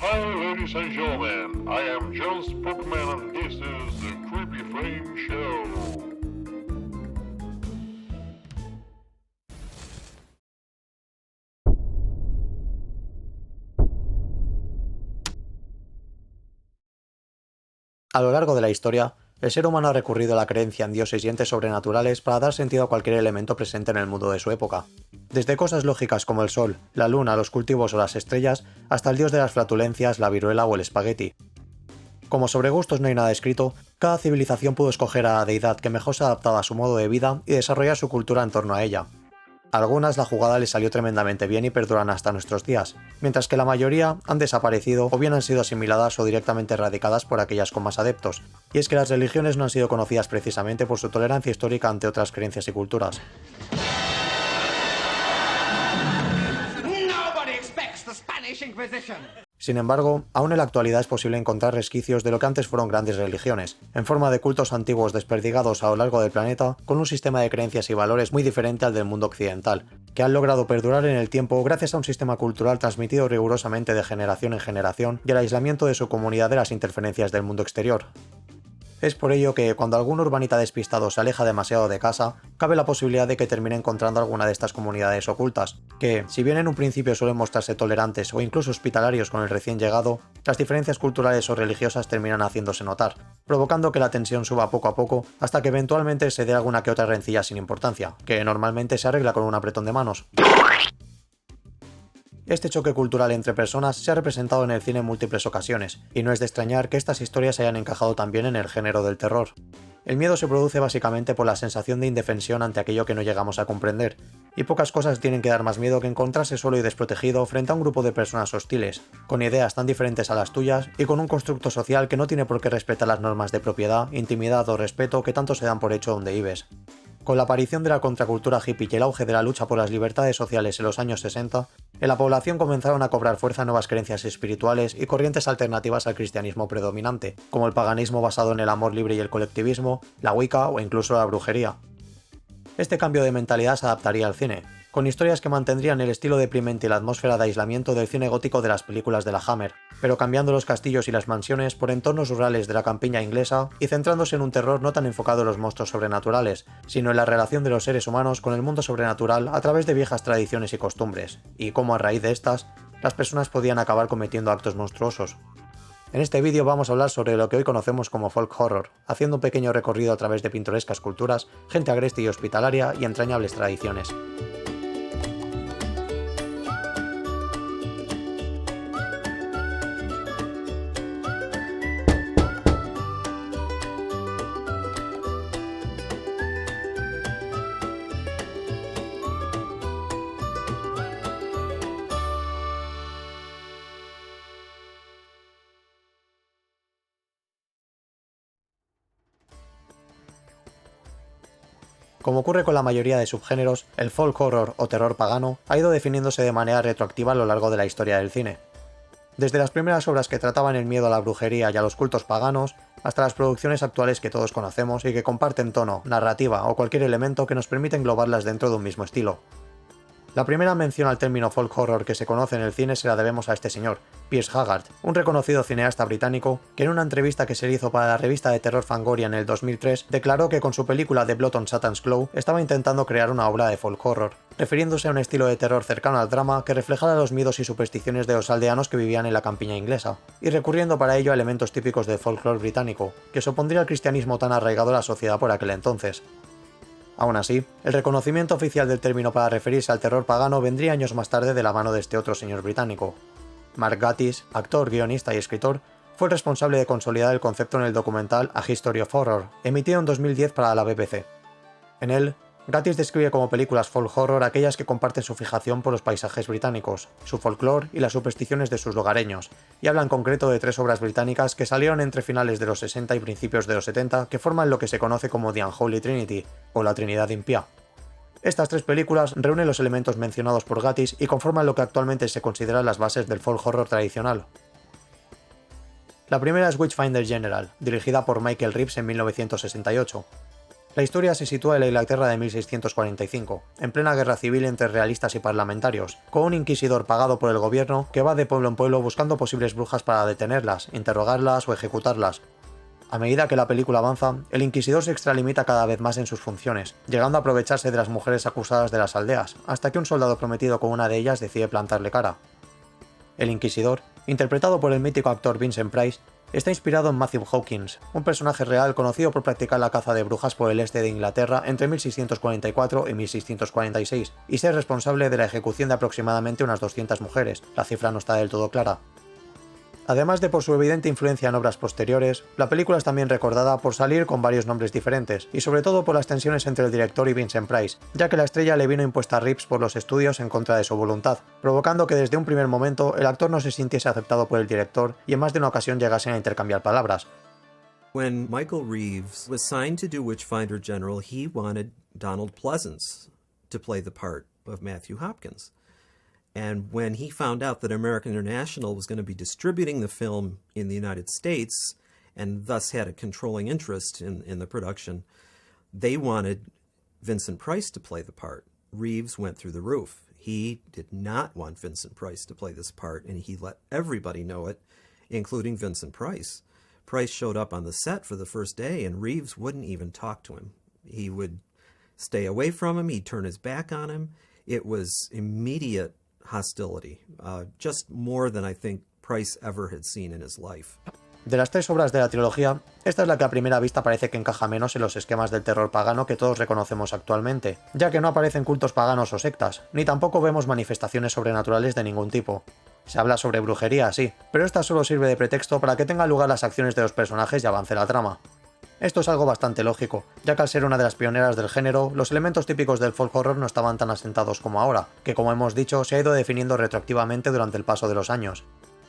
Hi, ladies and gentlemen. I am John Spookman and this is the Creepy Frame Show. A lo largo de la historia, el ser humano ha recurrido a la creencia en dioses y entes sobrenaturales para dar sentido a cualquier elemento presente en el mundo de su época. Desde cosas lógicas como el sol, la luna, los cultivos o las estrellas, hasta el dios de las flatulencias, la viruela o el espagueti. Como sobre gustos no hay nada escrito, cada civilización pudo escoger a la deidad que mejor se adaptaba a su modo de vida y desarrollar su cultura en torno a ella. A algunas la jugada les salió tremendamente bien y perduran hasta nuestros días, mientras que la mayoría han desaparecido o bien han sido asimiladas o directamente erradicadas por aquellas con más adeptos, y es que las religiones no han sido conocidas precisamente por su tolerancia histórica ante otras creencias y culturas. Sin embargo, aún en la actualidad es posible encontrar resquicios de lo que antes fueron grandes religiones, en forma de cultos antiguos desperdigados a lo largo del planeta, con un sistema de creencias y valores muy diferente al del mundo occidental, que han logrado perdurar en el tiempo gracias a un sistema cultural transmitido rigurosamente de generación en generación y al aislamiento de su comunidad de las interferencias del mundo exterior. Es por ello que, cuando algún urbanita despistado se aleja demasiado de casa, cabe la posibilidad de que termine encontrando alguna de estas comunidades ocultas, que, si bien en un principio suelen mostrarse tolerantes o incluso hospitalarios con el recién llegado, las diferencias culturales o religiosas terminan haciéndose notar, provocando que la tensión suba poco a poco hasta que eventualmente se dé alguna que otra rencilla sin importancia, que normalmente se arregla con un apretón de manos. Este choque cultural entre personas se ha representado en el cine en múltiples ocasiones, y no es de extrañar que estas historias hayan encajado también en el género del terror. El miedo se produce básicamente por la sensación de indefensión ante aquello que no llegamos a comprender, y pocas cosas tienen que dar más miedo que encontrarse solo y desprotegido frente a un grupo de personas hostiles, con ideas tan diferentes a las tuyas y con un constructo social que no tiene por qué respetar las normas de propiedad, intimidad o respeto que tanto se dan por hecho donde vives. Con la aparición de la contracultura hippie y el auge de la lucha por las libertades sociales en los años 60, en la población comenzaron a cobrar fuerza nuevas creencias espirituales y corrientes alternativas al cristianismo predominante, como el paganismo basado en el amor libre y el colectivismo, la Wicca o incluso la brujería. Este cambio de mentalidad se adaptaría al cine, con historias que mantendrían el estilo deprimente y la atmósfera de aislamiento del cine gótico de las películas de la Hammer, pero cambiando los castillos y las mansiones por entornos rurales de la campiña inglesa y centrándose en un terror no tan enfocado en los monstruos sobrenaturales, sino en la relación de los seres humanos con el mundo sobrenatural a través de viejas tradiciones y costumbres, y cómo a raíz de estas, las personas podían acabar cometiendo actos monstruosos. En este vídeo vamos a hablar sobre lo que hoy conocemos como folk horror, haciendo un pequeño recorrido a través de pintorescas culturas, gente agreste y hospitalaria y entrañables tradiciones. Como ocurre con la mayoría de subgéneros, el folk horror o terror pagano ha ido definiéndose de manera retroactiva a lo largo de la historia del cine. Desde las primeras obras que trataban el miedo a la brujería y a los cultos paganos, hasta las producciones actuales que todos conocemos y que comparten tono, narrativa o cualquier elemento que nos permite englobarlas dentro de un mismo estilo. La primera mención al término folk horror que se conoce en el cine se la debemos a este señor, Piers Haggard, un reconocido cineasta británico que en una entrevista que se le hizo para la revista de terror Fangoria en el 2003 declaró que con su película The Blood on Satan's Claw estaba intentando crear una obra de folk horror, refiriéndose a un estilo de terror cercano al drama que reflejara los miedos y supersticiones de los aldeanos que vivían en la campiña inglesa, y recurriendo para ello a elementos típicos del folclore británico, que se opondría al cristianismo tan arraigado a la sociedad por aquel entonces. Aún así, el reconocimiento oficial del término para referirse al terror pagano vendría años más tarde de la mano de este otro señor británico. Mark Gatiss, actor, guionista y escritor, fue el responsable de consolidar el concepto en el documental A History of Horror, emitido en 2010 para la BBC. En él, Gatiss describe como películas folk horror aquellas que comparten su fijación por los paisajes británicos, su folclore y las supersticiones de sus lugareños, y habla en concreto de 3 obras británicas que salieron entre finales de los 60 y principios de los 70 que forman lo que se conoce como The Unholy Trinity, o la Trinidad Impía. Estas 3 películas reúnen los elementos mencionados por Gatiss y conforman lo que actualmente se consideran las bases del folk horror tradicional. La primera es Witchfinder General, dirigida por Michael Reeves en 1968. La historia se sitúa en la Inglaterra de 1645, en plena guerra civil entre realistas y parlamentarios, con un inquisidor pagado por el gobierno que va de pueblo en pueblo buscando posibles brujas para detenerlas, interrogarlas o ejecutarlas. A medida que la película avanza, el inquisidor se extralimita cada vez más en sus funciones, llegando a aprovecharse de las mujeres acusadas de las aldeas, hasta que un soldado prometido con una de ellas decide plantarle cara. El inquisidor, interpretado por el mítico actor Vincent Price, está inspirado en Matthew Hawkins, un personaje real conocido por practicar la caza de brujas por el este de Inglaterra entre 1644 y 1646, y ser responsable de la ejecución de aproximadamente unas 200 mujeres, la cifra no está del todo clara. Además de por su evidente influencia en obras posteriores, la película es también recordada por salir con varios nombres diferentes, y sobre todo por las tensiones entre el director y Vincent Price, ya que la estrella le vino impuesta a Reeves por los estudios en contra de su voluntad, provocando que desde un primer momento el actor no se sintiese aceptado por el director y en más de una ocasión llegasen a intercambiar palabras. When Michael Reeves was signed to do Witchfinder General, he wanted Donald Pleasance to play the part of Matthew Hopkins. And when he found out that American International was going to be distributing the film in the United States, and thus had a controlling interest in the production, they wanted Vincent Price to play the part. Reeves went through the roof. He did not want Vincent Price to play this part, and he let everybody know it, including Vincent Price. Price showed up on the set for the first day, and Reeves wouldn't even talk to him. He would stay away from him. He'd turn his back on him. It was immediate hostility, just more than I think Price ever had seen in his life. De las tres obras de la trilogía, esta es la que a primera vista parece que encaja menos en los esquemas del terror pagano que todos reconocemos actualmente, ya que no aparecen cultos paganos o sectas, ni tampoco vemos manifestaciones sobrenaturales de ningún tipo. Se habla sobre brujería, sí, pero esta solo sirve de pretexto para que tengan lugar las acciones de los personajes y avance la trama. Esto es algo bastante lógico, ya que al ser una de las pioneras del género, los elementos típicos del folk horror no estaban tan asentados como ahora, que como hemos dicho se ha ido definiendo retroactivamente durante el paso de los años.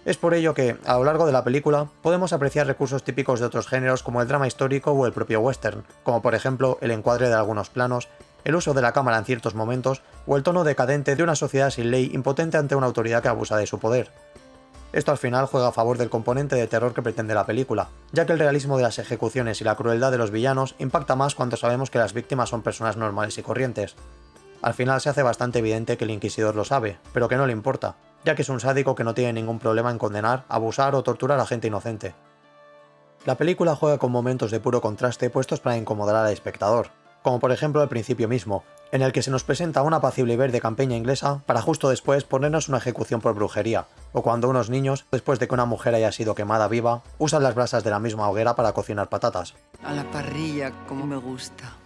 Es por ello que, a lo largo de la película, podemos apreciar recursos típicos de otros géneros como el drama histórico o el propio western, como por ejemplo el encuadre de algunos planos, el uso de la cámara en ciertos momentos o el tono decadente de una sociedad sin ley impotente ante una autoridad que abusa de su poder. Esto al final juega a favor del componente de terror que pretende la película, ya que el realismo de las ejecuciones y la crueldad de los villanos impacta más cuando sabemos que las víctimas son personas normales y corrientes. Al final se hace bastante evidente que el Inquisidor lo sabe, pero que no le importa, ya que es un sádico que no tiene ningún problema en condenar, abusar o torturar a gente inocente. La película juega con momentos de puro contraste puestos para incomodar al espectador, como por ejemplo al principio mismo, en el que se nos presenta una apacible y verde campiña inglesa para justo después ponernos una ejecución por brujería, o cuando unos niños, después de que una mujer haya sido quemada viva, usan las brasas de la misma hoguera para cocinar patatas. A la parrilla, como me gusta.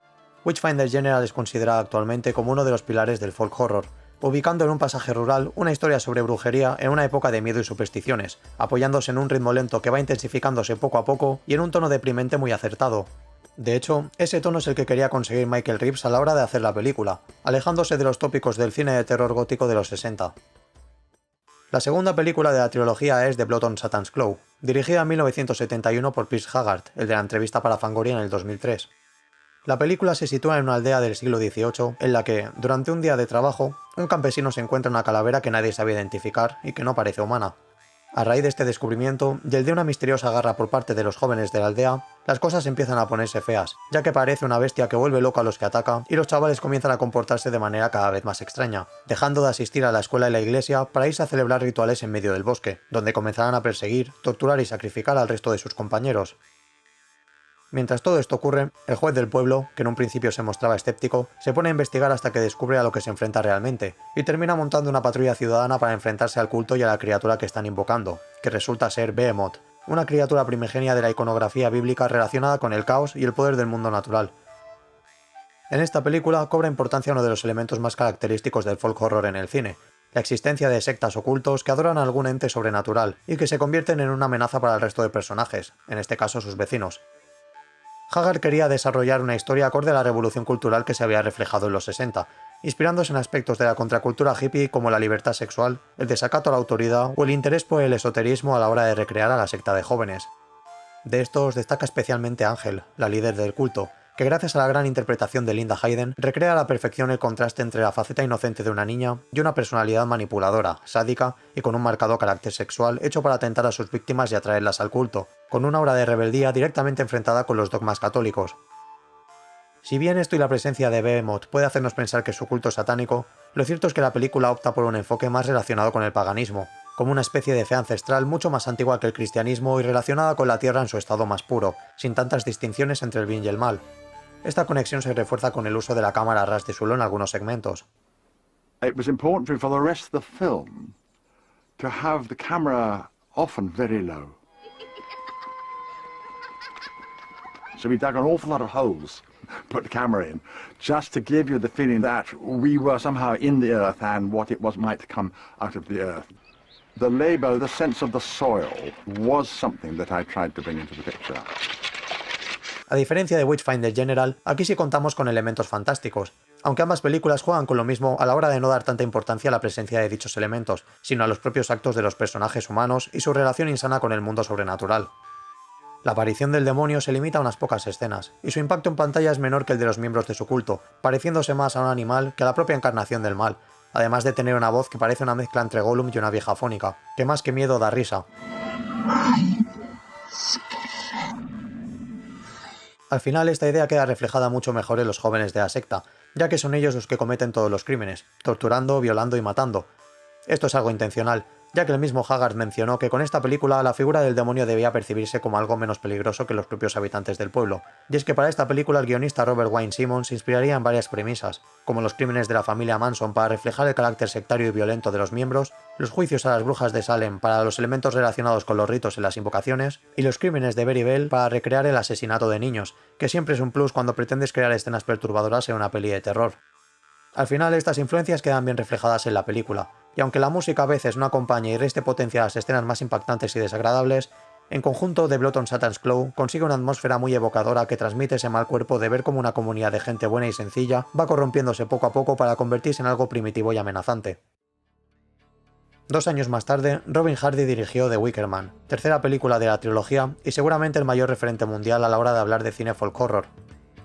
Witchfinder General es considerada actualmente como uno de los pilares del folk horror, ubicando en un pasaje rural una historia sobre brujería en una época de miedo y supersticiones, apoyándose en un ritmo lento que va intensificándose poco a poco y en un tono deprimente muy acertado. De hecho, ese tono es el que quería conseguir Michael Reeves a la hora de hacer la película, alejándose de los tópicos del cine de terror gótico de los 60. La segunda película de la trilogía es The Blood on Satan's Claw, dirigida en 1971 por Piers Haggard, el de la entrevista para Fangoria en el 2003. La película se sitúa en una aldea del siglo XVIII en la que, durante un día de trabajo, un campesino se encuentra una calavera que nadie sabe identificar y que no parece humana. A raíz de este descubrimiento y el de una misteriosa garra por parte de los jóvenes de la aldea, las cosas empiezan a ponerse feas, ya que parece una bestia que vuelve loca a los que ataca y los chavales comienzan a comportarse de manera cada vez más extraña, dejando de asistir a la escuela y la iglesia para irse a celebrar rituales en medio del bosque, donde comenzarán a perseguir, torturar y sacrificar al resto de sus compañeros. Mientras todo esto ocurre, el juez del pueblo, que en un principio se mostraba escéptico, se pone a investigar hasta que descubre a lo que se enfrenta realmente, y termina montando una patrulla ciudadana para enfrentarse al culto y a la criatura que están invocando, que resulta ser Behemoth, una criatura primigenia de la iconografía bíblica relacionada con el caos y el poder del mundo natural. En esta película cobra importancia uno de los elementos más característicos del folk horror en el cine, la existencia de sectas o cultos que adoran a algún ente sobrenatural y que se convierten en una amenaza para el resto de personajes, en este caso sus vecinos. Haggard quería desarrollar una historia acorde a la revolución cultural que se había reflejado en los 60, inspirándose en aspectos de la contracultura hippie como la libertad sexual, el desacato a la autoridad o el interés por el esoterismo a la hora de recrear a la secta de jóvenes. De estos destaca especialmente Ángel, la líder del culto, que gracias a la gran interpretación de Linda Hayden recrea a la perfección el contraste entre la faceta inocente de una niña y una personalidad manipuladora, sádica y con un marcado carácter sexual hecho para tentar a sus víctimas y atraerlas al culto, con una aura de rebeldía directamente enfrentada con los dogmas católicos. Si bien esto y la presencia de Behemoth puede hacernos pensar que su culto es satánico, lo cierto es que la película opta por un enfoque más relacionado con el paganismo, como una especie de fe ancestral mucho más antigua que el cristianismo y relacionada con la tierra en su estado más puro, sin tantas distinciones entre el bien y el mal. Esta conexión se refuerza con el uso de la cámara a ras de suelo en algunos segmentos. It was important for the rest of the film to have the camera often very low. So we dug an awful lot of holes, put the camera in, just to give you the feeling that we were somehow in the earth and what it was might come out of the earth. The labor, the sense of the soil, was something that I tried to bring into the picture. A diferencia de Witchfinder General, aquí sí contamos con elementos fantásticos, aunque ambas películas juegan con lo mismo a la hora de no dar tanta importancia a la presencia de dichos elementos, sino a los propios actos de los personajes humanos y su relación insana con el mundo sobrenatural. La aparición del demonio se limita a unas pocas escenas, y su impacto en pantalla es menor que el de los miembros de su culto, pareciéndose más a un animal que a la propia encarnación del mal, además de tener una voz que parece una mezcla entre Gollum y una vieja fónica, que más que miedo da risa. Al final esta idea queda reflejada mucho mejor en los jóvenes de la secta, ya que son ellos los que cometen todos los crímenes, torturando, violando y matando. Esto es algo intencional, ya que el mismo Haggard mencionó que con esta película la figura del demonio debía percibirse como algo menos peligroso que los propios habitantes del pueblo, y es que para esta película el guionista Robert Wayne Simmons se inspiraría en varias premisas, como los crímenes de la familia Manson para reflejar el carácter sectario y violento de los miembros, los juicios a las brujas de Salem para los elementos relacionados con los ritos en las invocaciones, y los crímenes de Berry Bell para recrear el asesinato de niños, que siempre es un plus cuando pretendes crear escenas perturbadoras en una peli de terror. Al final estas influencias quedan bien reflejadas en la película, y aunque la música a veces no acompaña y reste potencia a las escenas más impactantes y desagradables, en conjunto The Blood on Satan's Claw consigue una atmósfera muy evocadora que transmite ese mal cuerpo de ver cómo una comunidad de gente buena y sencilla va corrompiéndose poco a poco para convertirse en algo primitivo y amenazante. 2 años más tarde, Robin Hardy dirigió The Wicker Man, tercera película de la trilogía y seguramente el mayor referente mundial a la hora de hablar de cine folk horror.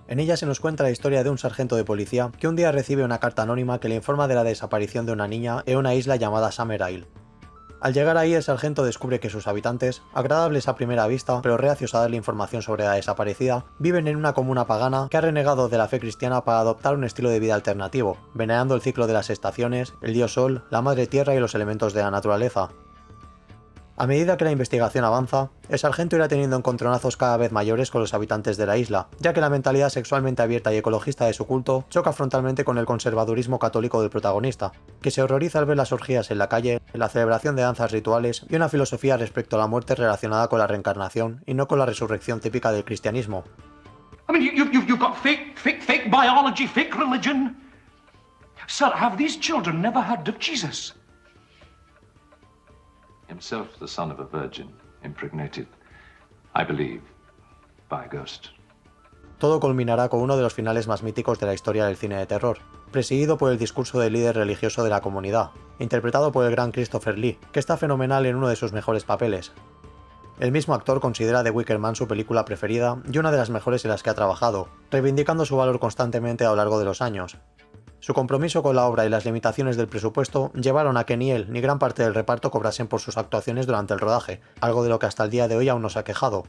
En ella se nos cuenta la historia de un sargento de policía que un día recibe una carta anónima que le informa de la desaparición de una niña en una isla llamada Summer Isle. Al llegar ahí, el sargento descubre que sus habitantes, agradables a primera vista, pero reacios a darle información sobre la desaparecida, viven en una comuna pagana que ha renegado de la fe cristiana para adoptar un estilo de vida alternativo, venerando el ciclo de las estaciones, el dios sol, la madre tierra y los elementos de la naturaleza. A medida que la investigación avanza, el sargento irá teniendo encontronazos cada vez mayores con los habitantes de la isla, ya que la mentalidad sexualmente abierta y ecologista de su culto choca frontalmente con el conservadurismo católico del protagonista, que se horroriza al ver las orgías en la calle, la celebración de danzas rituales y una filosofía respecto a la muerte relacionada con la reencarnación y no con la resurrección típica del cristianismo. I mean, you've got fake biology, fake religion. Sir, have these children never heard of Jesus? Himself the son of a virgin, impregnated, I believe, by a ghost. Todo culminará con uno de los finales más míticos de la historia del cine de terror, presidido por el discurso del líder religioso de la comunidad, interpretado por el gran Christopher Lee, que está fenomenal en uno de sus mejores papeles. El mismo actor considera The Wicker Man su película preferida y una de las mejores en las que ha trabajado, reivindicando su valor constantemente a lo largo de los años. Su compromiso con la obra y las limitaciones del presupuesto llevaron a que ni él ni gran parte del reparto cobrasen por sus actuaciones durante el rodaje, algo de lo que hasta el día de hoy aún nos ha quejado.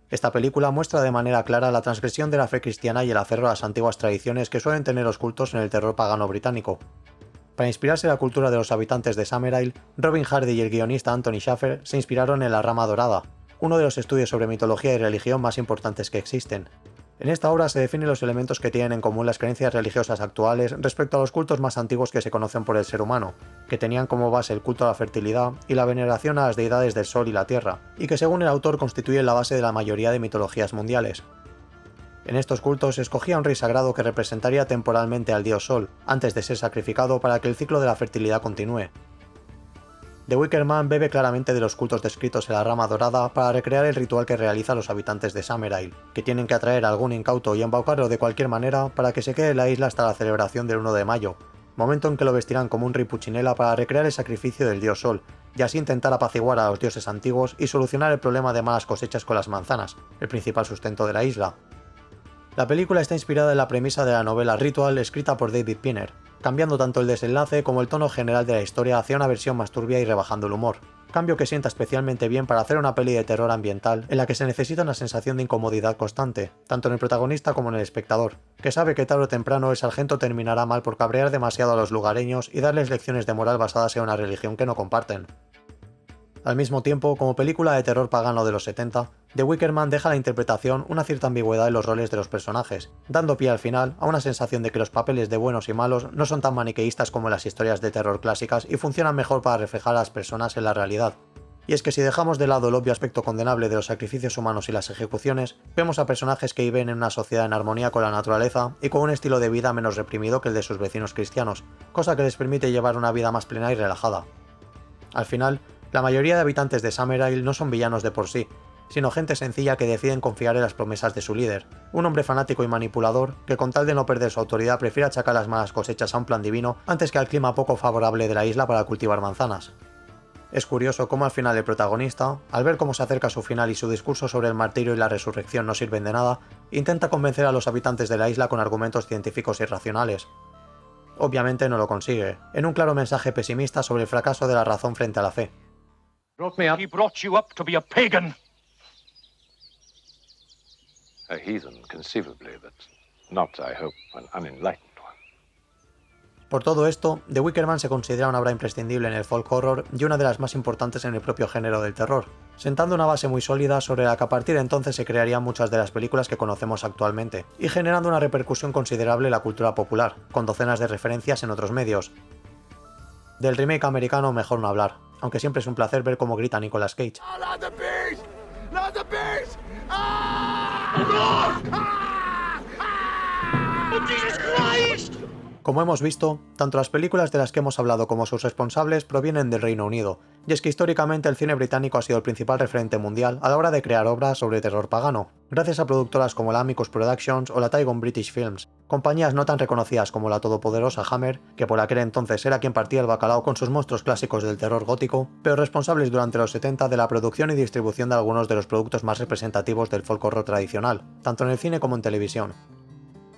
Esta película muestra de manera clara la transgresión de la fe cristiana y el aferro a las antiguas tradiciones que suelen tener los cultos en el terror pagano británico. Para inspirarse en la cultura de los habitantes de Summer Isle, Robin Hardy y el guionista Anthony Shaffer se inspiraron en La Rama Dorada, uno de los estudios sobre mitología y religión más importantes que existen. En esta obra se definen los elementos que tienen en común las creencias religiosas actuales respecto a los cultos más antiguos que se conocen por el ser humano, que tenían como base el culto a la fertilidad y la veneración a las deidades del sol y la tierra, y que según el autor constituyen la base de la mayoría de mitologías mundiales. En estos cultos se escogía un rey sagrado que representaría temporalmente al dios sol, antes de ser sacrificado para que el ciclo de la fertilidad continúe. The Wicker Man bebe claramente de los cultos descritos en La Rama Dorada para recrear el ritual que realizan los habitantes de Summer Isle, que tienen que atraer a algún incauto y embaucarlo de cualquier manera para que se quede en la isla hasta la celebración del 1 de mayo, momento en que lo vestirán como un rey puchinela para recrear el sacrificio del dios sol, y así intentar apaciguar a los dioses antiguos y solucionar el problema de malas cosechas con las manzanas, el principal sustento de la isla. La película está inspirada en la premisa de la novela Ritual escrita por David Pinner, cambiando tanto el desenlace como el tono general de la historia hacia una versión más turbia y rebajando el humor. Cambio que sienta especialmente bien para hacer una peli de terror ambiental en la que se necesita una sensación de incomodidad constante, tanto en el protagonista como en el espectador, que sabe que tarde o temprano el sargento terminará mal por cabrear demasiado a los lugareños y darles lecciones de moral basadas en una religión que no comparten. Al mismo tiempo, como película de terror pagano de los 70, The Wicker Man deja a la interpretación una cierta ambigüedad en los roles de los personajes, dando pie al final a una sensación de que los papeles de buenos y malos no son tan maniqueístas como en las historias de terror clásicas y funcionan mejor para reflejar a las personas en la realidad. Y es que si dejamos de lado el obvio aspecto condenable de los sacrificios humanos y las ejecuciones, vemos a personajes que viven en una sociedad en armonía con la naturaleza y con un estilo de vida menos reprimido que el de sus vecinos cristianos, cosa que les permite llevar una vida más plena y relajada. Al final, la mayoría de habitantes de Summerisle no son villanos de por sí, sino gente sencilla que deciden confiar en las promesas de su líder, un hombre fanático y manipulador que con tal de no perder su autoridad prefiere achacar las malas cosechas a un plan divino antes que al clima poco favorable de la isla para cultivar manzanas. Es curioso cómo al final el protagonista, al ver cómo se acerca su final y su discurso sobre el martirio y la resurrección no sirven de nada, intenta convencer a los habitantes de la isla con argumentos científicos y racionales. Obviamente no lo consigue, en un claro mensaje pesimista sobre el fracaso de la razón frente a la fe. He brought you up to be a pagan. A heathen, conceivably, but not, I hope, an unenlightened one. Por todo esto, The Wicker Man se considera una obra imprescindible en el folk horror y una de las más importantes en el propio género del terror, sentando una base muy sólida sobre la que a partir de entonces se crearían muchas de las películas que conocemos actualmente, y generando una repercusión considerable en la cultura popular, con docenas de referencias en otros medios. Del remake americano mejor no hablar, aunque siempre es un placer ver cómo grita Nicolas Cage. Como hemos visto, tanto las películas de las que hemos hablado como sus responsables provienen del Reino Unido, y es que históricamente el cine británico ha sido el principal referente mundial a la hora de crear obras sobre terror pagano, gracias a productoras como la Amicus Productions o la Tygon British Films, compañías no tan reconocidas como la todopoderosa Hammer, que por aquel entonces era quien partía el bacalao con sus monstruos clásicos del terror gótico, pero responsables durante los 70 de la producción y distribución de algunos de los productos más representativos del folk horror tradicional, tanto en el cine como en televisión.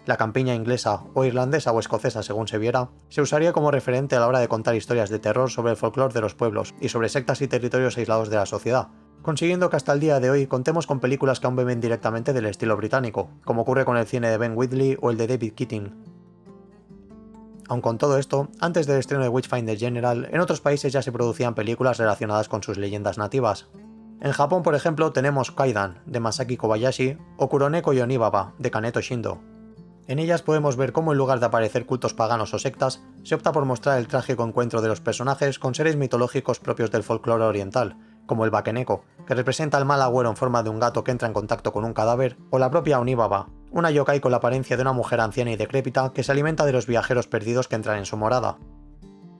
La campiña inglesa, o irlandesa o escocesa según se viera, se usaría como referente a la hora de contar historias de terror sobre el folclore de los pueblos y sobre sectas y territorios aislados de la sociedad, consiguiendo que hasta el día de hoy contemos con películas que aún beben directamente del estilo británico, como ocurre con el cine de Ben Wheatley o el de David Keating. Aun con todo esto, antes del estreno de Witchfinder General, en otros países ya se producían películas relacionadas con sus leyendas nativas. En Japón, por ejemplo, tenemos Kaidan, de Masaki Kobayashi, o Kuroneko Yonibaba, de Kaneto Shindo. En ellas podemos ver cómo en lugar de aparecer cultos paganos o sectas, se opta por mostrar el trágico encuentro de los personajes con seres mitológicos propios del folclore oriental, como el Bakeneko, que representa al mal agüero en forma de un gato que entra en contacto con un cadáver, o la propia Onibaba, una yokai con la apariencia de una mujer anciana y decrépita que se alimenta de los viajeros perdidos que entran en su morada.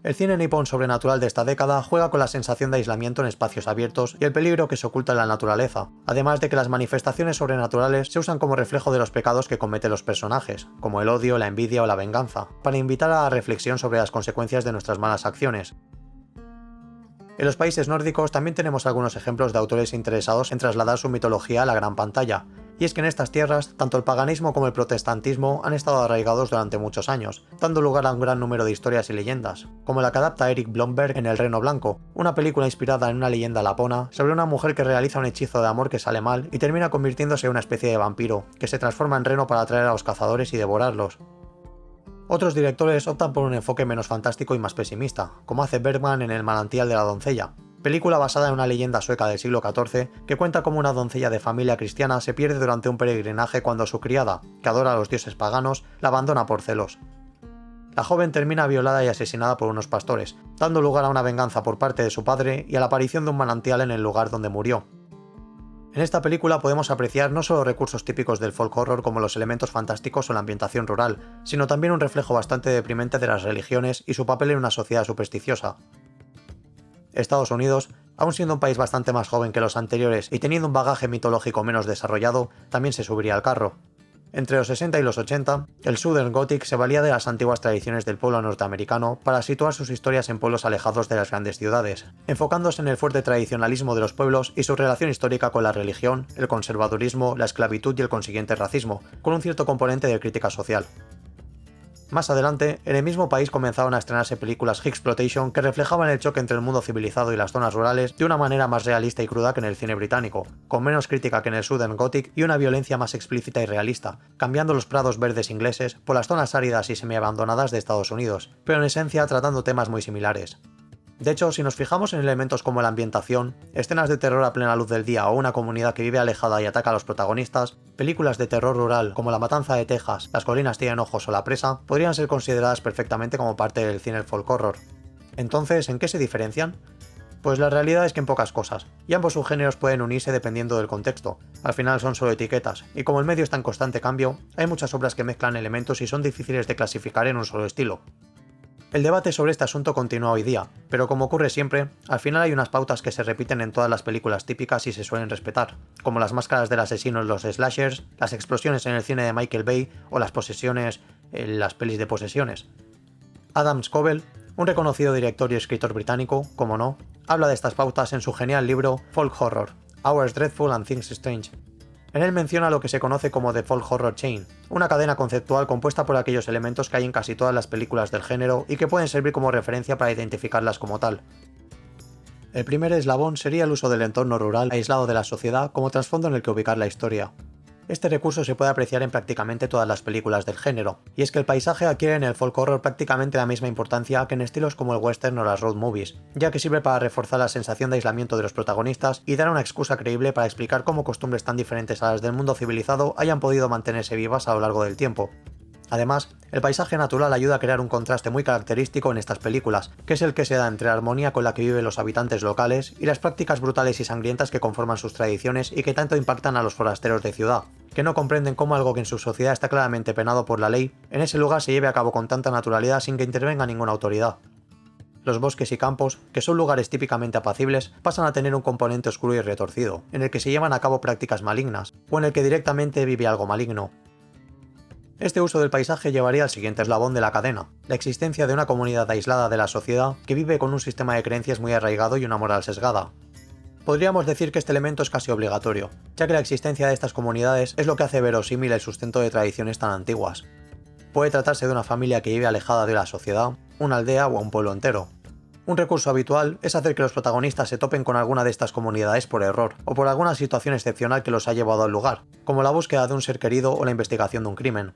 El cine nipón sobrenatural de esta década juega con la sensación de aislamiento en espacios abiertos y el peligro que se oculta en la naturaleza, además de que las manifestaciones sobrenaturales se usan como reflejo de los pecados que cometen los personajes, como el odio, la envidia o la venganza, para invitar a la reflexión sobre las consecuencias de nuestras malas acciones. En los países nórdicos también tenemos algunos ejemplos de autores interesados en trasladar su mitología a la gran pantalla, y es que en estas tierras, tanto el paganismo como el protestantismo han estado arraigados durante muchos años, dando lugar a un gran número de historias y leyendas, como la que adapta Eric Blomberg en El Reno Blanco, una película inspirada en una leyenda lapona sobre una mujer que realiza un hechizo de amor que sale mal y termina convirtiéndose en una especie de vampiro, que se transforma en reno para atraer a los cazadores y devorarlos. Otros directores optan por un enfoque menos fantástico y más pesimista, como hace Bergman en El manantial de la doncella, película basada en una leyenda sueca del siglo XIV que cuenta cómo una doncella de familia cristiana se pierde durante un peregrinaje cuando su criada, que adora a los dioses paganos, la abandona por celos. La joven termina violada y asesinada por unos pastores, dando lugar a una venganza por parte de su padre y a la aparición de un manantial en el lugar donde murió. En esta película podemos apreciar no solo recursos típicos del folk horror como los elementos fantásticos o la ambientación rural, sino también un reflejo bastante deprimente de las religiones y su papel en una sociedad supersticiosa. Estados Unidos, aun siendo un país bastante más joven que los anteriores y teniendo un bagaje mitológico menos desarrollado, también se subiría al carro. Entre los 60 y los 80, el Southern Gothic se valía de las antiguas tradiciones del pueblo norteamericano para situar sus historias en pueblos alejados de las grandes ciudades, enfocándose en el fuerte tradicionalismo de los pueblos y su relación histórica con la religión, el conservadurismo, la esclavitud y el consiguiente racismo, con un cierto componente de crítica social. Más adelante, en el mismo país comenzaron a estrenarse películas Hicksploitation que reflejaban el choque entre el mundo civilizado y las zonas rurales de una manera más realista y cruda que en el cine británico, con menos crítica que en el Southern Gothic y una violencia más explícita y realista, cambiando los prados verdes ingleses por las zonas áridas y semiabandonadas de Estados Unidos, pero en esencia tratando temas muy similares. De hecho, si nos fijamos en elementos como la ambientación, escenas de terror a plena luz del día o una comunidad que vive alejada y ataca a los protagonistas, películas de terror rural como La Matanza de Texas, Las Colinas Tienen Ojos o La Presa podrían ser consideradas perfectamente como parte del cine folk horror. Entonces, ¿en qué se diferencian? Pues la realidad es que en pocas cosas, y ambos subgéneros pueden unirse dependiendo del contexto, al final son solo etiquetas, y como el medio está en constante cambio, hay muchas obras que mezclan elementos y son difíciles de clasificar en un solo estilo. El debate sobre este asunto continúa hoy día, pero como ocurre siempre, al final hay unas pautas que se repiten en todas las películas típicas y se suelen respetar, como las máscaras del asesino en los slashers, las explosiones en el cine de Michael Bay o las posesiones en las pelis de posesiones. Adam Scovell, un reconocido director y escritor británico, como no, habla de estas pautas en su genial libro Folk Horror, Hours Dreadful and Things Strange. En él menciona lo que se conoce como The Folk Horror Chain, una cadena conceptual compuesta por aquellos elementos que hay en casi todas las películas del género y que pueden servir como referencia para identificarlas como tal. El primer eslabón sería el uso del entorno rural aislado de la sociedad como trasfondo en el que ubicar la historia. Este recurso se puede apreciar en prácticamente todas las películas del género, y es que el paisaje adquiere en el folk horror prácticamente la misma importancia que en estilos como el western o las road movies, ya que sirve para reforzar la sensación de aislamiento de los protagonistas y dar una excusa creíble para explicar cómo costumbres tan diferentes a las del mundo civilizado hayan podido mantenerse vivas a lo largo del tiempo. Además, el paisaje natural ayuda a crear un contraste muy característico en estas películas, que es el que se da entre la armonía con la que viven los habitantes locales y las prácticas brutales y sangrientas que conforman sus tradiciones y que tanto impactan a los forasteros de ciudad, que no comprenden cómo algo que en su sociedad está claramente penado por la ley, en ese lugar se lleve a cabo con tanta naturalidad sin que intervenga ninguna autoridad. Los bosques y campos, que son lugares típicamente apacibles, pasan a tener un componente oscuro y retorcido, en el que se llevan a cabo prácticas malignas, o en el que directamente vive algo maligno. Este uso del paisaje llevaría al siguiente eslabón de la cadena, la existencia de una comunidad aislada de la sociedad que vive con un sistema de creencias muy arraigado y una moral sesgada. Podríamos decir que este elemento es casi obligatorio, ya que la existencia de estas comunidades es lo que hace verosímil el sustento de tradiciones tan antiguas. Puede tratarse de una familia que vive alejada de la sociedad, una aldea o un pueblo entero. Un recurso habitual es hacer que los protagonistas se topen con alguna de estas comunidades por error, o por alguna situación excepcional que los ha llevado al lugar, como la búsqueda de un ser querido o la investigación de un crimen.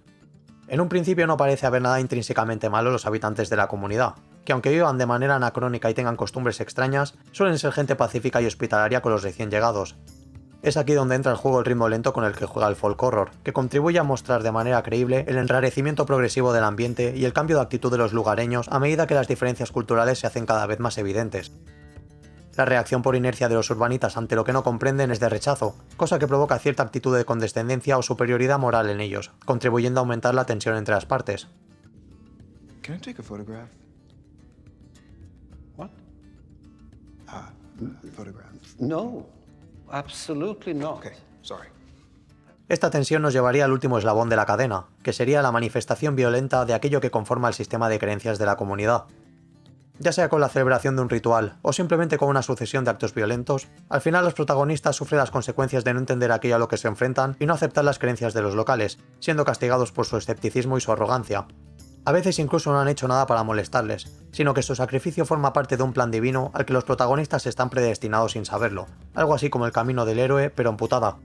En un principio no parece haber nada intrínsecamente malo en los habitantes de la comunidad, que aunque vivan de manera anacrónica y tengan costumbres extrañas, suelen ser gente pacífica y hospitalaria con los recién llegados. Es aquí donde entra en juego el ritmo lento con el que juega el folk horror, que contribuye a mostrar de manera creíble el enrarecimiento progresivo del ambiente y el cambio de actitud de los lugareños a medida que las diferencias culturales se hacen cada vez más evidentes. La reacción por inercia de los urbanitas ante lo que no comprenden es de rechazo, cosa que provoca cierta actitud de condescendencia o superioridad moral en ellos, contribuyendo a aumentar la tensión entre las partes. Can I take a photograph? What? Photograph. No, absolutely not. Okay, sorry. Esta tensión nos llevaría al último eslabón de la cadena, que sería la manifestación violenta de aquello que conforma el sistema de creencias de la comunidad. Ya sea con la celebración de un ritual o simplemente con una sucesión de actos violentos, al final los protagonistas sufren las consecuencias de no entender aquello a lo que se enfrentan y no aceptar las creencias de los locales, siendo castigados por su escepticismo y su arrogancia. A veces incluso no han hecho nada para molestarles, sino que su sacrificio forma parte de un plan divino al que los protagonistas están predestinados sin saberlo, algo así como el camino del héroe pero amputada.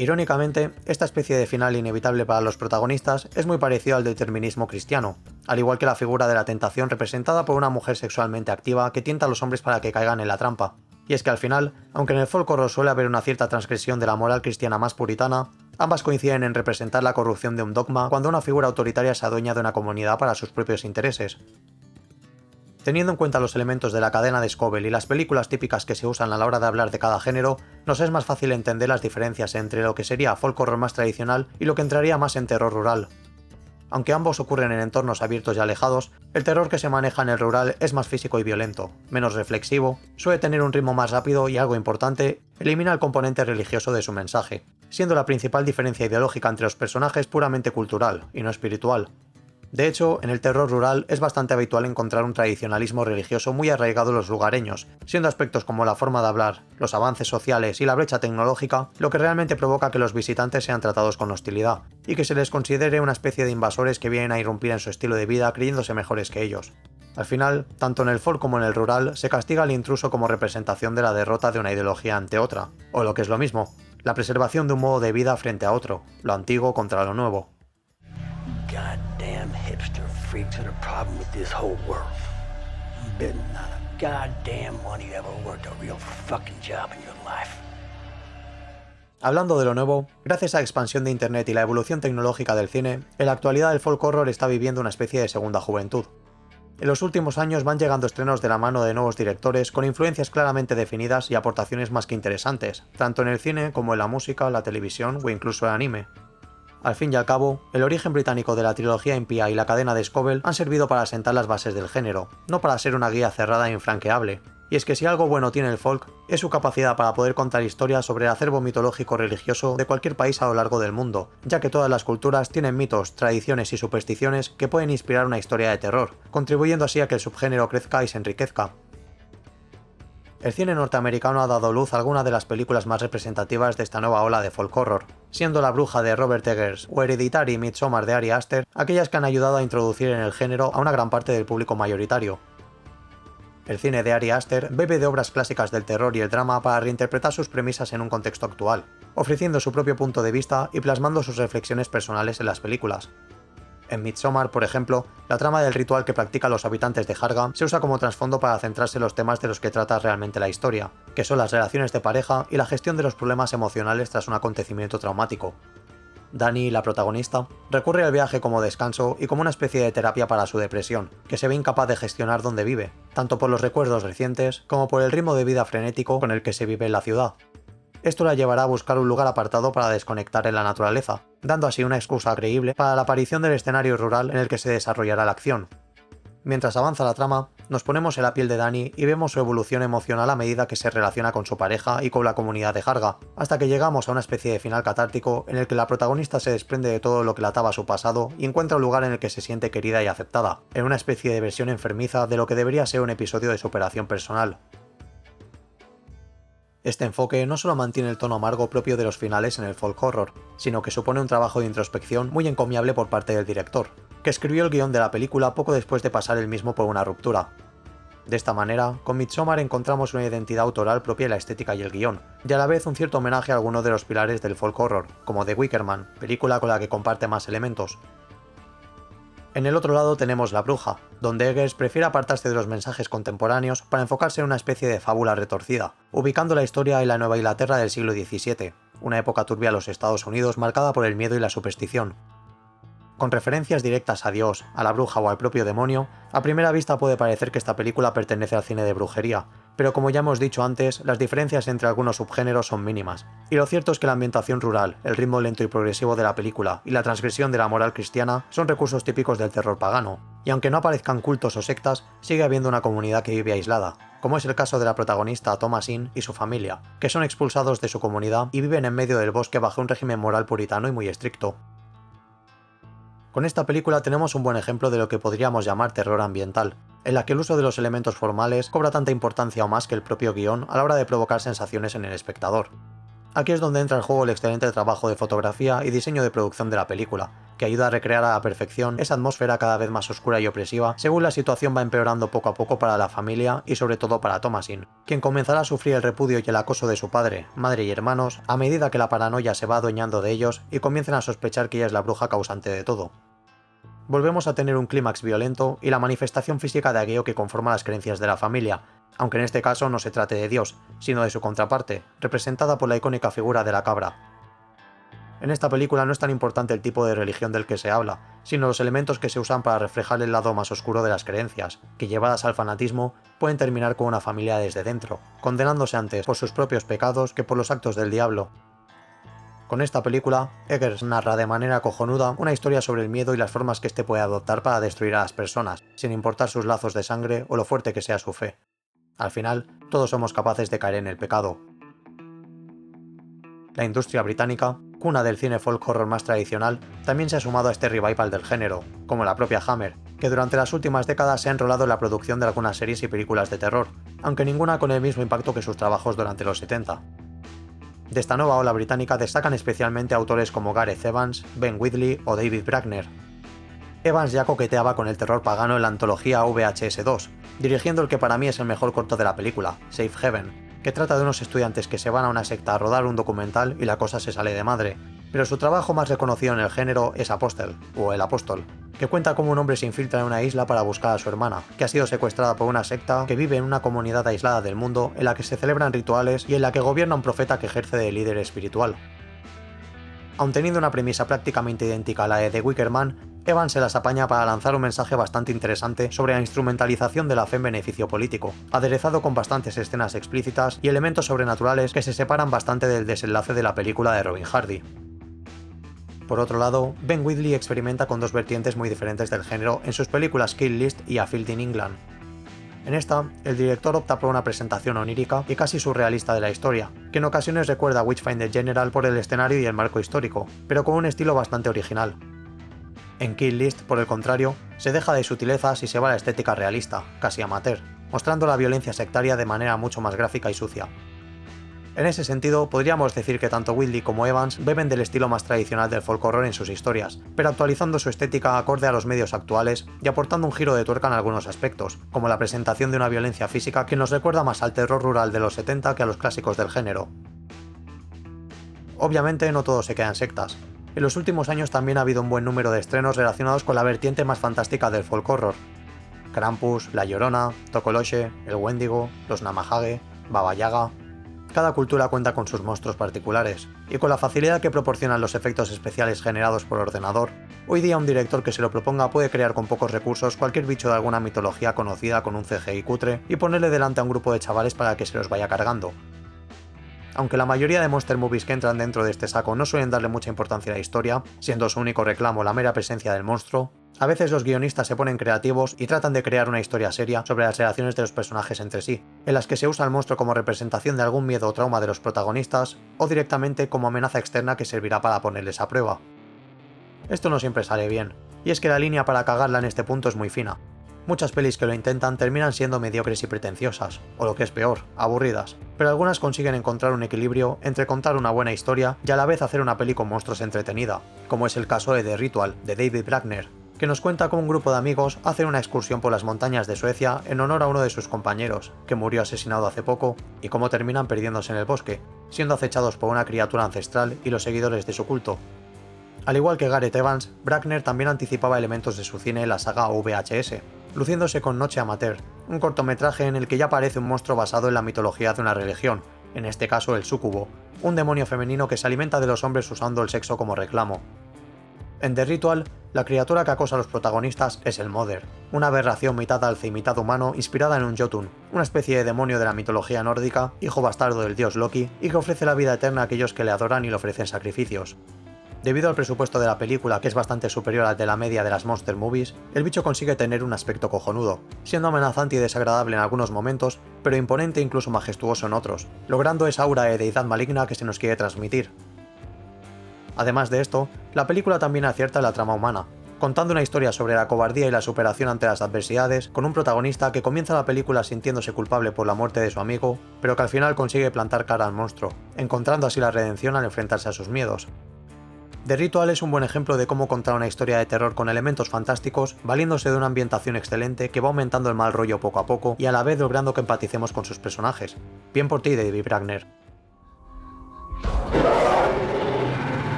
Irónicamente, esta especie de final inevitable para los protagonistas es muy parecido al determinismo cristiano, al igual que la figura de la tentación representada por una mujer sexualmente activa que tienta a los hombres para que caigan en la trampa. Y es que al final, aunque en el folk horror suele haber una cierta transgresión de la moral cristiana más puritana, ambas coinciden en representar la corrupción de un dogma cuando una figura autoritaria se adueña de una comunidad para sus propios intereses. Teniendo en cuenta los elementos de la cadena de Scovell y las películas típicas que se usan a la hora de hablar de cada género, nos es más fácil entender las diferencias entre lo que sería folk horror más tradicional y lo que entraría más en terror rural. Aunque ambos ocurren en entornos abiertos y alejados, el terror que se maneja en el rural es más físico y violento, menos reflexivo, suele tener un ritmo más rápido y, algo importante, elimina el componente religioso de su mensaje, siendo la principal diferencia ideológica entre los personajes puramente cultural y no espiritual. De hecho, en el terror rural es bastante habitual encontrar un tradicionalismo religioso muy arraigado en los lugareños, siendo aspectos como la forma de hablar, los avances sociales y la brecha tecnológica lo que realmente provoca que los visitantes sean tratados con hostilidad, y que se les considere una especie de invasores que vienen a irrumpir en su estilo de vida creyéndose mejores que ellos. Al final, tanto en el folk como en el rural, se castiga al intruso como representación de la derrota de una ideología ante otra, o lo que es lo mismo, la preservación de un modo de vida frente a otro, lo antiguo contra lo nuevo. Goddamn hipster freaks are the problem with this whole world. Bet not a goddamn one you ever worked a real fucking job in your life. Hablando de lo nuevo, gracias a la expansión de internet y la evolución tecnológica del cine, en la actualidad el folk horror está viviendo una especie de segunda juventud. En los últimos años van llegando estrenos de la mano de nuevos directores con influencias claramente definidas y aportaciones más que interesantes, tanto en el cine como en la música, la televisión o incluso el anime. Al fin y al cabo, el origen británico de la trilogía impía y la cadena de Scoville han servido para asentar las bases del género, no para ser una guía cerrada e infranqueable. Y es que si algo bueno tiene el folk, es su capacidad para poder contar historias sobre el acervo mitológico religioso de cualquier país a lo largo del mundo, ya que todas las culturas tienen mitos, tradiciones y supersticiones que pueden inspirar una historia de terror, contribuyendo así a que el subgénero crezca y se enriquezca. El cine norteamericano ha dado luz a algunas de las películas más representativas de esta nueva ola de folk horror, siendo La Bruja de Robert Eggers o Hereditary y Midsommar de Ari Aster aquellas que han ayudado a introducir en el género a una gran parte del público mayoritario. El cine de Ari Aster bebe de obras clásicas del terror y el drama para reinterpretar sus premisas en un contexto actual, ofreciendo su propio punto de vista y plasmando sus reflexiones personales en las películas. En Midsommar, por ejemplo, la trama del ritual que practican los habitantes de Harga se usa como trasfondo para centrarse en los temas de los que trata realmente la historia, que son las relaciones de pareja y la gestión de los problemas emocionales tras un acontecimiento traumático. Dani, la protagonista, recurre al viaje como descanso y como una especie de terapia para su depresión, que se ve incapaz de gestionar donde vive, tanto por los recuerdos recientes como por el ritmo de vida frenético con el que se vive en la ciudad. Esto la llevará a buscar un lugar apartado para desconectar en la naturaleza, dando así una excusa creíble para la aparición del escenario rural en el que se desarrollará la acción. Mientras avanza la trama, nos ponemos en la piel de Dani y vemos su evolución emocional a medida que se relaciona con su pareja y con la comunidad de Harga, hasta que llegamos a una especie de final catártico en el que la protagonista se desprende de todo lo que la ataba a su pasado y encuentra un lugar en el que se siente querida y aceptada, en una especie de versión enfermiza de lo que debería ser un episodio de superación personal. Este enfoque no solo mantiene el tono amargo propio de los finales en el folk horror, sino que supone un trabajo de introspección muy encomiable por parte del director, que escribió el guión de la película poco después de pasar el mismo por una ruptura. De esta manera, con Midsommar encontramos una identidad autoral propia de la estética y el guión, y a la vez un cierto homenaje a algunos de los pilares del folk horror, como The Wicker Man, película con la que comparte más elementos. En el otro lado tenemos La Bruja, donde Eggers prefiere apartarse de los mensajes contemporáneos para enfocarse en una especie de fábula retorcida, ubicando la historia en la Nueva Inglaterra del siglo XVII, una época turbia en los Estados Unidos marcada por el miedo y la superstición. Con referencias directas a Dios, a la bruja o al propio demonio, a primera vista puede parecer que esta película pertenece al cine de brujería, pero como ya hemos dicho antes, las diferencias entre algunos subgéneros son mínimas, y lo cierto es que la ambientación rural, el ritmo lento y progresivo de la película y la transgresión de la moral cristiana son recursos típicos del terror pagano, y aunque no aparezcan cultos o sectas, sigue habiendo una comunidad que vive aislada, como es el caso de la protagonista Thomasin y su familia, que son expulsados de su comunidad y viven en medio del bosque bajo un régimen moral puritano y muy estricto. Con esta película tenemos un buen ejemplo de lo que podríamos llamar terror ambiental, en la que el uso de los elementos formales cobra tanta importancia o más que el propio guión a la hora de provocar sensaciones en el espectador. Aquí es donde entra en juego el excelente trabajo de fotografía y diseño de producción de la película, que ayuda a recrear a la perfección esa atmósfera cada vez más oscura y opresiva según la situación va empeorando poco a poco para la familia y sobre todo para Thomasin, quien comenzará a sufrir el repudio y el acoso de su padre, madre y hermanos a medida que la paranoia se va adueñando de ellos y comiencen a sospechar que ella es la bruja causante de todo. Volvemos a tener un clímax violento y la manifestación física de aquello que conforma las creencias de la familia, aunque en este caso no se trate de Dios, sino de su contraparte, representada por la icónica figura de la cabra. En esta película no es tan importante el tipo de religión del que se habla, sino los elementos que se usan para reflejar el lado más oscuro de las creencias, que llevadas al fanatismo pueden terminar con una familia desde dentro, condenándose antes por sus propios pecados que por los actos del diablo. Con esta película, Eggers narra de manera cojonuda una historia sobre el miedo y las formas que éste puede adoptar para destruir a las personas, sin importar sus lazos de sangre o lo fuerte que sea su fe. Al final, todos somos capaces de caer en el pecado. La industria británica, cuna del cine folk horror más tradicional, también se ha sumado a este revival del género, como la propia Hammer, que durante las últimas décadas se ha enrolado en la producción de algunas series y películas de terror, aunque ninguna con el mismo impacto que sus trabajos durante los 70. De esta nueva ola británica destacan especialmente autores como Gareth Evans, Ben Wheatley o David Bruckner. Evans ya coqueteaba con el terror pagano en la antología VHS 2, dirigiendo el que para mí es el mejor corto de la película, Safe Heaven, que trata de unos estudiantes que se van a una secta a rodar un documental y la cosa se sale de madre, pero su trabajo más reconocido en el género es Apostle, o El Apóstol, que cuenta cómo un hombre se infiltra en una isla para buscar a su hermana, que ha sido secuestrada por una secta que vive en una comunidad aislada del mundo en la que se celebran rituales y en la que gobierna un profeta que ejerce de líder espiritual. Aun teniendo una premisa prácticamente idéntica a la de The Wicker Man, Evans se las apaña para lanzar un mensaje bastante interesante sobre la instrumentalización de la fe en beneficio político, aderezado con bastantes escenas explícitas y elementos sobrenaturales que se separan bastante del desenlace de la película de Robin Hardy. Por otro lado, Ben Wheatley experimenta con dos vertientes muy diferentes del género en sus películas Kill List y A Field in England. En esta, el director opta por una presentación onírica y casi surrealista de la historia, que en ocasiones recuerda a Witchfinder General por el escenario y el marco histórico, pero con un estilo bastante original. En Kill List, por el contrario, se deja de sutilezas y se va a la estética realista, casi amateur, mostrando la violencia sectaria de manera mucho más gráfica y sucia. En ese sentido, podríamos decir que tanto Wheatley como Evans beben del estilo más tradicional del folk horror en sus historias, pero actualizando su estética acorde a los medios actuales y aportando un giro de tuerca en algunos aspectos, como la presentación de una violencia física que nos recuerda más al terror rural de los 70 que a los clásicos del género. Obviamente no todo se queda en sectas. En los últimos años también ha habido un buen número de estrenos relacionados con la vertiente más fantástica del folk horror. Krampus, La Llorona, Tokoloshe, El Wendigo, los Namahage, Baba Yaga. Cada cultura cuenta con sus monstruos particulares, y con la facilidad que proporcionan los efectos especiales generados por ordenador, hoy día un director que se lo proponga puede crear con pocos recursos cualquier bicho de alguna mitología conocida con un CGI cutre y ponerle delante a un grupo de chavales para que se los vaya cargando. Aunque la mayoría de monster movies que entran dentro de este saco no suelen darle mucha importancia a la historia, siendo su único reclamo la mera presencia del monstruo, a veces los guionistas se ponen creativos y tratan de crear una historia seria sobre las relaciones de los personajes entre sí, en las que se usa al monstruo como representación de algún miedo o trauma de los protagonistas, o directamente como amenaza externa que servirá para ponerles a prueba. Esto no siempre sale bien, y es que la línea para cagarla en este punto es muy fina. Muchas pelis que lo intentan terminan siendo mediocres y pretenciosas, o lo que es peor, aburridas, pero algunas consiguen encontrar un equilibrio entre contar una buena historia y a la vez hacer una peli con monstruos entretenida, como es el caso de The Ritual, de David Bruckner, que nos cuenta cómo un grupo de amigos hacen una excursión por las montañas de Suecia en honor a uno de sus compañeros, que murió asesinado hace poco, y cómo terminan perdiéndose en el bosque, siendo acechados por una criatura ancestral y los seguidores de su culto. Al igual que Gareth Evans, Bruckner también anticipaba elementos de su cine en la saga VHS, luciéndose con Noche Amateur, un cortometraje en el que ya aparece un monstruo basado en la mitología de una religión, en este caso el súcubo, un demonio femenino que se alimenta de los hombres usando el sexo como reclamo. En The Ritual, la criatura que acosa a los protagonistas es el Mother, una aberración mitad alce y mitad humano inspirada en un Jotun, una especie de demonio de la mitología nórdica, hijo bastardo del dios Loki, y que ofrece la vida eterna a aquellos que le adoran y le ofrecen sacrificios. Debido al presupuesto de la película, que es bastante superior al de la media de las monster movies, el bicho consigue tener un aspecto cojonudo, siendo amenazante y desagradable en algunos momentos, pero imponente e incluso majestuoso en otros, logrando esa aura de deidad maligna que se nos quiere transmitir. Además de esto, la película también acierta en la trama humana, contando una historia sobre la cobardía y la superación ante las adversidades, con un protagonista que comienza la película sintiéndose culpable por la muerte de su amigo, pero que al final consigue plantar cara al monstruo, encontrando así la redención al enfrentarse a sus miedos. The Ritual es un buen ejemplo de cómo contar una historia de terror con elementos fantásticos, valiéndose de una ambientación excelente que va aumentando el mal rollo poco a poco y a la vez logrando que empaticemos con sus personajes. Bien por ti, David Bruckner.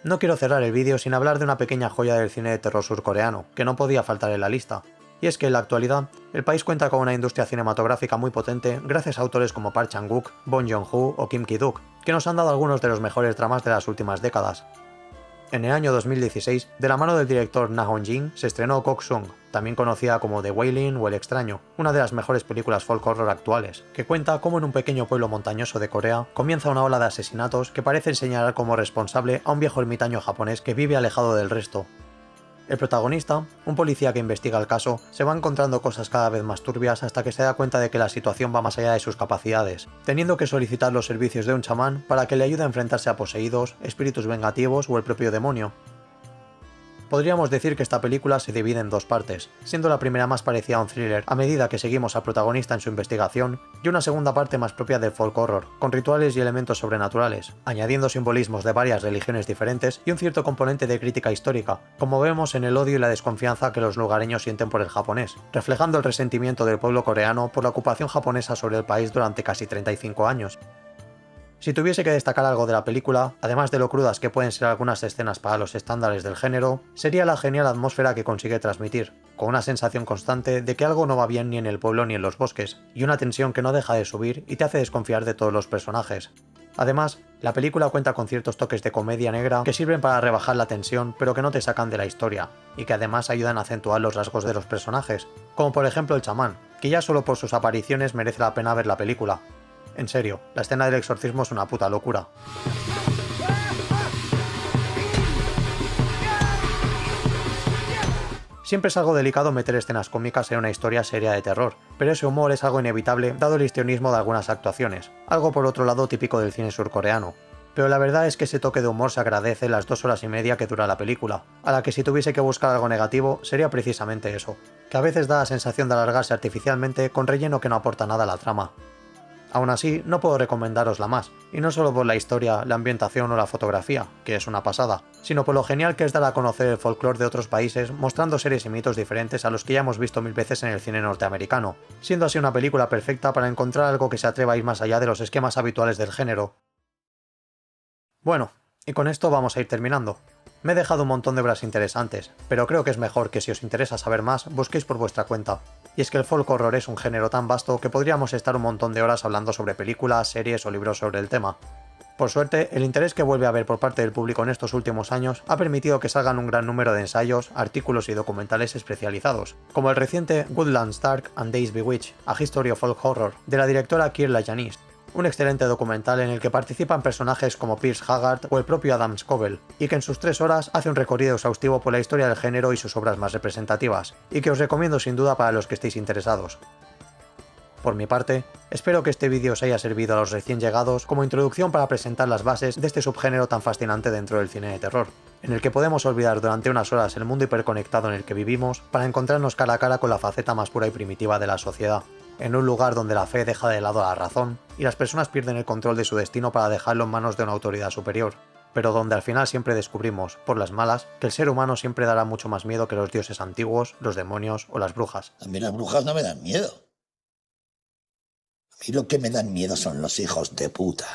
No quiero cerrar el vídeo sin hablar de una pequeña joya del cine de terror surcoreano, que no podía faltar en la lista. Y es que en la actualidad, el país cuenta con una industria cinematográfica muy potente gracias a autores como Park Chan-wook, Bong Joon-ho o Kim Ki-duk, que nos han dado algunos de los mejores dramas de las últimas décadas. En el año 2016, de la mano del director Na Hong-jin, se estrenó Kok Sung, también conocida como The Wailing o El Extraño, una de las mejores películas folk horror actuales, que cuenta cómo en un pequeño pueblo montañoso de Corea comienza una ola de asesinatos que parecen señalar como responsable a un viejo ermitaño japonés que vive alejado del resto. El protagonista, un policía que investiga el caso, se va encontrando cosas cada vez más turbias hasta que se da cuenta de que la situación va más allá de sus capacidades, teniendo que solicitar los servicios de un chamán para que le ayude a enfrentarse a poseídos, espíritus vengativos o el propio demonio. Podríamos decir que esta película se divide en dos partes, siendo la primera más parecida a un thriller a medida que seguimos al protagonista en su investigación, y una segunda parte más propia del folk horror, con rituales y elementos sobrenaturales, añadiendo simbolismos de varias religiones diferentes y un cierto componente de crítica histórica, como vemos en el odio y la desconfianza que los lugareños sienten por el japonés, reflejando el resentimiento del pueblo coreano por la ocupación japonesa sobre el país durante casi 35 años. Si tuviese que destacar algo de la película, además de lo crudas que pueden ser algunas escenas para los estándares del género, sería la genial atmósfera que consigue transmitir, con una sensación constante de que algo no va bien ni en el pueblo ni en los bosques, y una tensión que no deja de subir y te hace desconfiar de todos los personajes. Además, la película cuenta con ciertos toques de comedia negra que sirven para rebajar la tensión pero que no te sacan de la historia, y que además ayudan a acentuar los rasgos de los personajes, como por ejemplo el chamán, que ya solo por sus apariciones merece la pena ver la película. En serio, la escena del exorcismo es una puta locura. Siempre es algo delicado meter escenas cómicas en una historia seria de terror, pero ese humor es algo inevitable dado el histrionismo de algunas actuaciones, algo por otro lado típico del cine surcoreano. Pero la verdad es que ese toque de humor se agradece en las 2 horas y media que dura la película, a la que si tuviese que buscar algo negativo sería precisamente eso, que a veces da la sensación de alargarse artificialmente con relleno que no aporta nada a la trama. Aún así, no puedo recomendarosla más, y no solo por la historia, la ambientación o la fotografía, que es una pasada, sino por lo genial que es dar a conocer el folclore de otros países mostrando series y mitos diferentes a los que ya hemos visto 1000 veces en el cine norteamericano, siendo así una película perfecta para encontrar algo que se atreva a ir más allá de los esquemas habituales del género. Bueno, y con esto vamos a ir terminando. Me he dejado un montón de obras interesantes, pero creo que es mejor que si os interesa saber más, busquéis por vuestra cuenta. Y es que el folk horror es un género tan vasto que podríamos estar un montón de horas hablando sobre películas, series o libros sobre el tema. Por suerte, el interés que vuelve a haber por parte del público en estos últimos años ha permitido que salgan un gran número de ensayos, artículos y documentales especializados, como el reciente Woodlands Dark and Days Bewitched, A History of Folk Horror, de la directora Kier-La Janice, un excelente documental en el que participan personajes como Piers Haggard o el propio Adam Scovell, y que en sus 3 horas hace un recorrido exhaustivo por la historia del género y sus obras más representativas, y que os recomiendo sin duda para los que estéis interesados. Por mi parte, espero que este vídeo os haya servido a los recién llegados como introducción para presentar las bases de este subgénero tan fascinante dentro del cine de terror, en el que podemos olvidar durante unas horas el mundo hiperconectado en el que vivimos para encontrarnos cara a cara con la faceta más pura y primitiva de la sociedad, en un lugar donde la fe deja de lado a la razón y las personas pierden el control de su destino para dejarlo en manos de una autoridad superior, pero donde al final siempre descubrimos, por las malas, que el ser humano siempre dará mucho más miedo que los dioses antiguos, los demonios o las brujas. A mí las brujas no me dan miedo. A mí lo que me dan miedo son los hijos de puta.